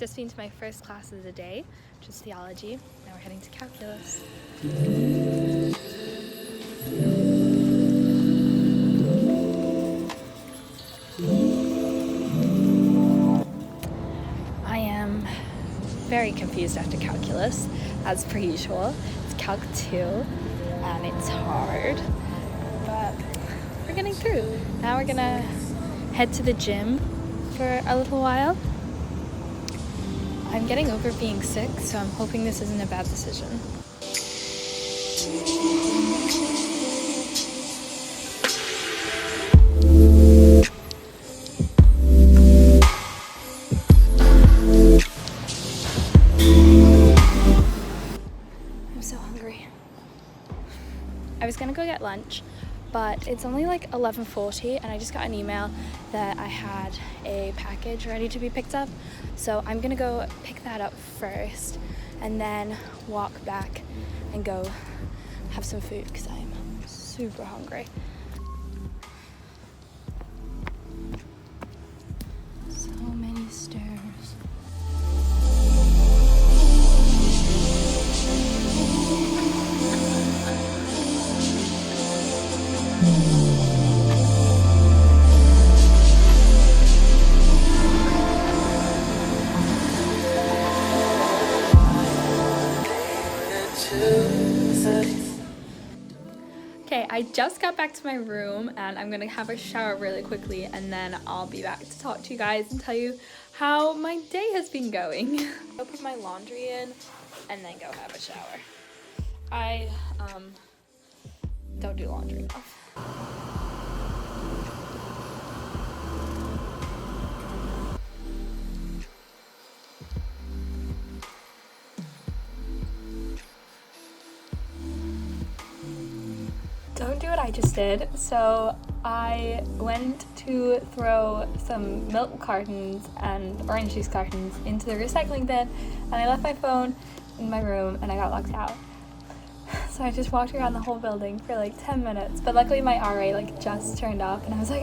just been to my first class of the day, which is theology. Now we're heading to calculus. I am very confused after calculus, as per usual. It's Calc 2, and it's hard, but we're getting through. Now we're gonna head to the gym for a little while. I'm getting over being sick, so I'm hoping this isn't a bad decision. I'm so hungry. I was gonna go get lunch, but it's only like 11:40 and I just got an email that I had a package ready to be picked up. So I'm gonna go pick that up first and then walk back and go have some food because I'm super hungry. So many stairs. Okay, I just got back to my room and I'm gonna have a shower really quickly and then I'll be back to talk to you guys and tell you how my day has been going. I'll put my laundry in and then go have a shower. I don't do laundry enough. Don't do what I just did. So I went to throw some milk cartons and orange juice cartons into the recycling bin and I left my phone in my room and I got locked out. So I just walked around the whole building for like 10 minutes, but luckily my RA like just turned up and I was like,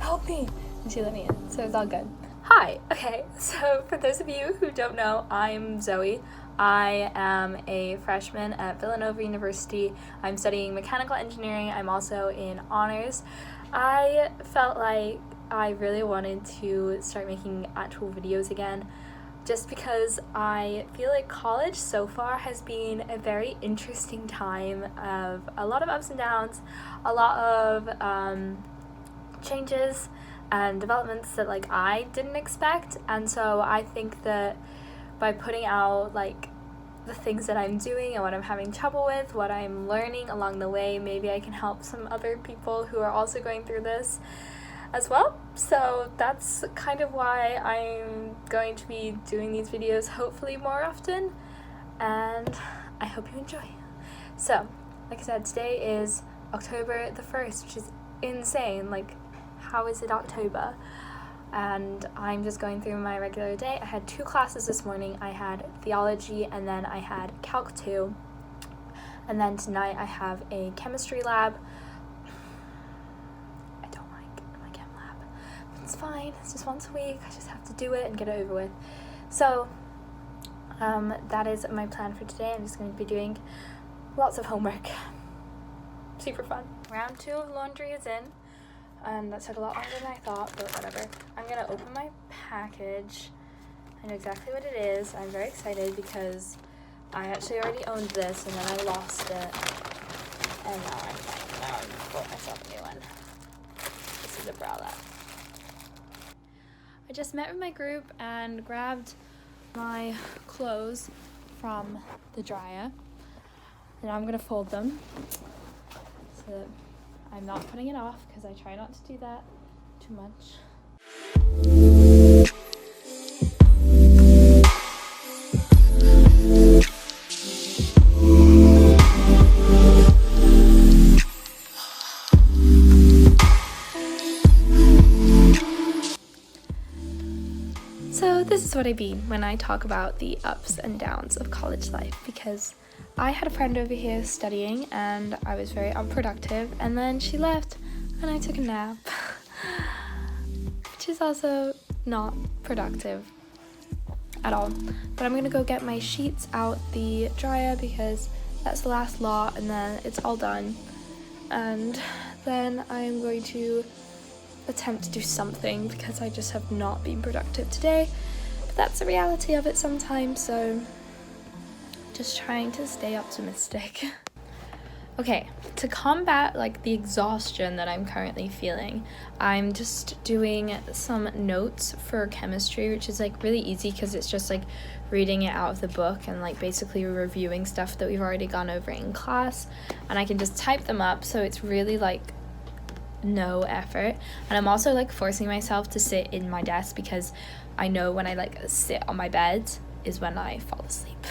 help me, and she let me in, so it's all good. Hi, okay, so for those of you who don't know, I'm Zoe. I am a freshman at Villanova University. I'm studying mechanical engineering. I'm also in honors. I felt like I really wanted to start making actual videos again, just because I feel like college so far has been a very interesting time of a lot of ups and downs, a lot of changes and developments that like I didn't expect. And so I think that by putting out like the things that I'm doing and what I'm having trouble with, what I'm learning along the way, maybe I can help some other people who are also going through this as well. So that's kind of why I'm going to be doing these videos hopefully more often, and I hope you enjoy. So like I said, today is October the 1st, which is insane. Like, how is it October? And I'm just going through my regular day. I had 2 classes this morning. I had theology and then I had Calc 2. And then tonight I have a chemistry lab. I don't like my chem lab, but it's fine. It's just once a week. I just have to do it and get it over with. So that is my plan for today. I'm just going to be doing lots of homework. Super fun. Round 2 of laundry is in. And that took a lot longer than I thought, but whatever. I'm gonna open my package. I know exactly what it is. I'm very excited because I actually already owned this and then I lost it. And now I'm bought myself a new one. This is a bralette. I just met with my group and grabbed my clothes from the dryer. And now I'm gonna fold them so that I'm not putting it off because I try not to do that too much. So this is what I mean when I talk about the ups and downs of college life, because I had a friend over here studying and I was very unproductive, and then she left and I took a nap, which is also not productive. at all. But I'm gonna go get my sheets out the dryer because that's the last lot, and then it's all done. And then I'm going to attempt to do something because I just have not been productive today. But that's the reality of it sometimes, so just trying to stay optimistic. Okay, to combat like the exhaustion that I'm currently feeling, I'm just doing some notes for chemistry, which is like really easy because it's just like reading it out of the book and like basically reviewing stuff that we've already gone over in class, and I can just type them up, so it's really like no effort. And I'm also like forcing myself to sit in my desk because I know when I like sit on my bed is when I fall asleep.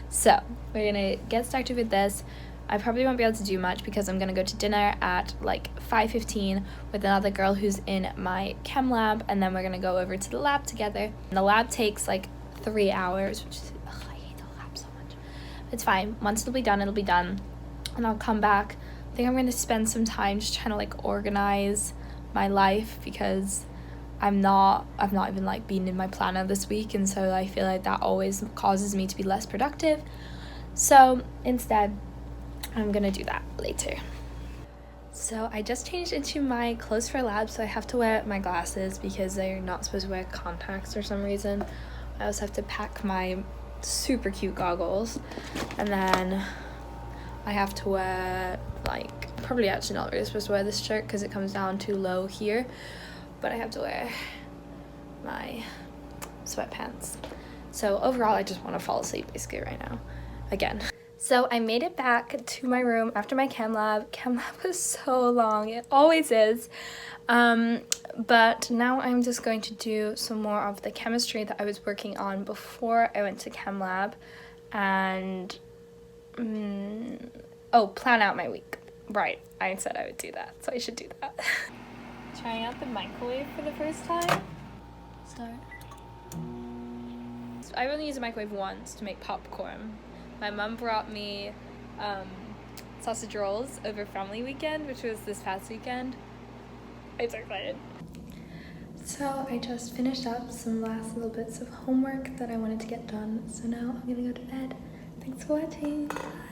So we're gonna get started with this. I probably won't be able to do much because I'm gonna go to dinner at like 5:15 with another girl who's in my chem lab, and then we're gonna go over to the lab together. And the lab takes like 3 hours, which is, I hate the lab so much. It's fine. Once it'll be done, and I'll come back. I think I'm gonna spend some time just trying to like organize my life because I've not even like been in my planner this week, and so I feel like that always causes me to be less productive. So instead, I'm gonna do that later. So I just changed into my clothes for lab, so I have to wear my glasses because they're not supposed to wear contacts for some reason. I also have to pack my super cute goggles, and then I have to wear like, probably actually not really supposed to wear this shirt because it comes down too low here, but I have to wear my sweatpants. So overall, I just want to fall asleep basically right now again. So I made it back to my room after my chem lab. Chem lab was so long, it always is. But now I'm just going to do some more of the chemistry that I was working on before I went to chem lab, and plan out my week. Right, I said I would do that, so I should do that. Trying out the microwave for the first time. Start. So I've only used the microwave once to make popcorn. My mum brought me sausage rolls over family weekend, which was this past weekend. I'm so excited. So I just finished up some last little bits of homework that I wanted to get done. So now I'm gonna go to bed. Thanks for watching. Bye.